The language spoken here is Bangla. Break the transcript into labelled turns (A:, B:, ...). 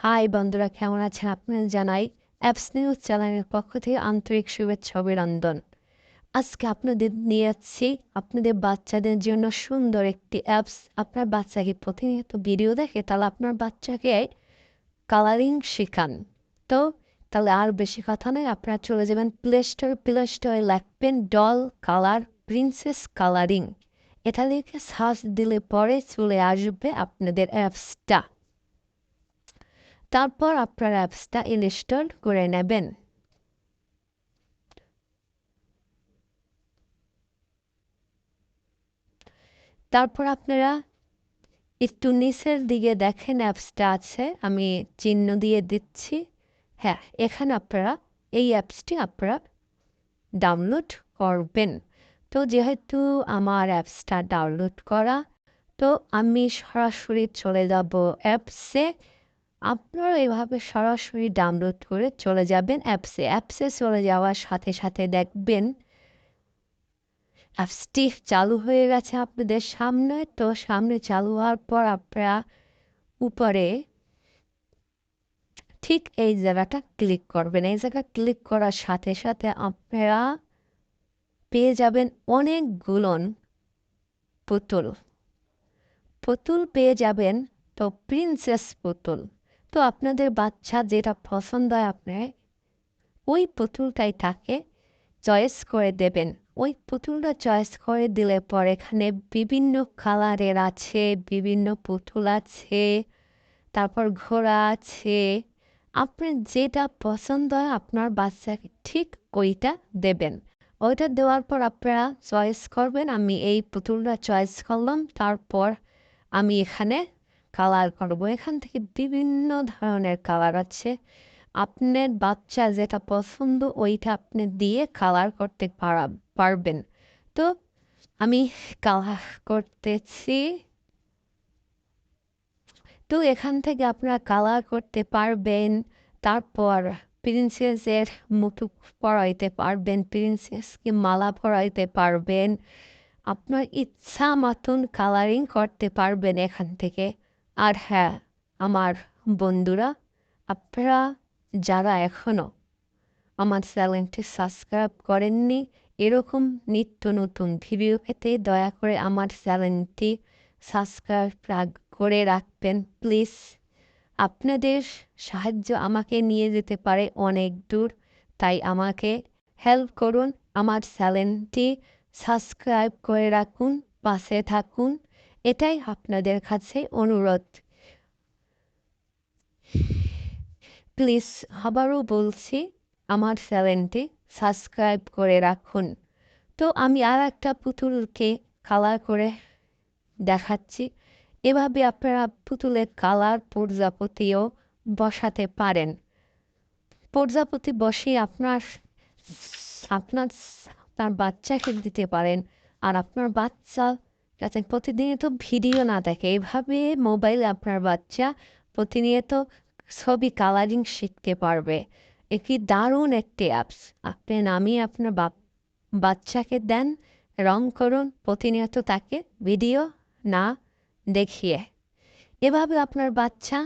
A: হাই বন্ধুরা, কেমন আছেন? আপনাদের জানাই অ্যাপস নিউজ চ্যানেলের পক্ষ থেকে আন্তরিক শুভেচ্ছা অভিনন্দন। আজকে আপনাদের নিয়ে যাচ্ছি আপনাদের বাচ্চাদের জন্য সুন্দর একটি অ্যাপস। আপনার বাচ্চাকে প্রতিনিয়ত ভিডিও দেখে তাহলে আপনার বাচ্চাকে কালারিং শেখান। তো তাহলে আর বেশি কথা নয়, আপনারা চলে যাবেন প্লে স্টোরে লিখবেন ডল কালার প্রিন্সেস কালারিং। এটা লিখে সার্চ দিলে পরে চলে আসবে আপনাদের অ্যাপসটা। তারপর আপনার অ্যাপসটা ইনস্টল করে নেবেন। তারপর আপনারা একটু নিচের দিকে দেখেন অ্যাপসটা আছে, আমি চিহ্ন দিয়ে দিচ্ছি। হ্যাঁ, এখানে আপনারা এই অ্যাপসটি আপনারা ডাউনলোড করবেন। তো যেহেতু আমার অ্যাপসটা ডাউনলোড করা, তো আমি সরাসরি চলে যাব অ্যাপসে। আপনারা এভাবে সরাসরি ডাউনলোড করে চলে যাবেন অ্যাপসে চলে যাওয়ার সাথে সাথে দেখবেন অ্যাপসটি চালু হয়ে গেছে আপনাদের সামনে। তো সামনে চালু হওয়ার পর আপনারা উপরে ঠিক এই জায়গাটা ক্লিক করবেন। এই জায়গা ক্লিক করার সাথে সাথে আপনারা পেয়ে যাবেন অনেকগুলো পুতুল পুতুল পেয়ে যাবেন। তো প্রিন্সেস পুতুল। তো আপনাদের বাচ্চা যেটা পছন্দ হয় আপনি ওই পুতুলটাই তাকে চয়েস করে দেবেন। ওই পুতুলটা চয়েস করে দিলে পর এখানে বিভিন্ন কালারের আছে, বিভিন্ন পুতুল আছে, তারপর ঘোড়া আছে। আপনার যেটা পছন্দ হয় আপনার বাচ্চাকে ঠিক ওইটা দেবেন। ওইটা দেওয়ার পর আপনারা চয়েস করবেন। আমি এই পুতুলটা চয়েস করলাম, তারপর আমি এখানে কালার করব। এখান থেকে বিভিন্ন ধরনের কালার আছে। আপনার বাচ্চা যেটা পছন্দ ওইটা আপনি দিয়ে কালার করতে পারবেন। তো আমি কালার করতেছি। তো এখান থেকে আপনারা কালার করতে পারবেন। তারপর প্রিন্সেসের মুকুট পরাইতে পারবেন, প্রিন্সেসকে মালা পরাইতে পারবেন। আপনার ইচ্ছা মতন কালারিং করতে পারবেন এখান থেকে। আর হ্যাঁ, আমার বন্ধুরা, আপনারা যারা এখনও আমার চ্যানেলটি সাবস্ক্রাইব করেননি, এরকম নিত্য নতুন ভিডিও পেতে দয়া করে আমার চ্যানেলটি সাবস্ক্রাইব করে রাখবেন প্লিজ। আপনাদের সাহায্য আমাকে নিয়ে যেতে পারে অনেক দূর, তাই আমাকে হেল্প করুন। আমার চ্যানেলটি সাবস্ক্রাইব করে রাখুন, পাশে থাকুন, এটাই আপনাদের কাছে অনুরোধ। প্লিজ আবারও বলছি, আমার চ্যানেলটি সাবস্ক্রাইব করে রাখুন। তো আমি আর একটা পুতুলকে কালার করে দেখাচ্ছি। এভাবে আপনারা পুতুলের কালার প্রজাপতিও বসাতে পারেন। প্রজাপতি বসিয়ে আপনার আপনার তার বাচ্চাকে দিতে পারেন। আর আপনার বাচ্চা যাতে প্রতিনিয়ত ভিডিও না দেখে, এভাবে মোবাইলে আপনার বাচ্চা প্রতিনিয়ত ছবি কালারিং শিখতে পারবে। একটি দারুণ একটি অ্যাপস। আপনি নামিয়ে আপনার বাচ্চাকে দেন, রং করুন প্রতিনিয়ত তাকে ভিডিও না দেখিয়ে। এভাবে আপনার বাচ্চা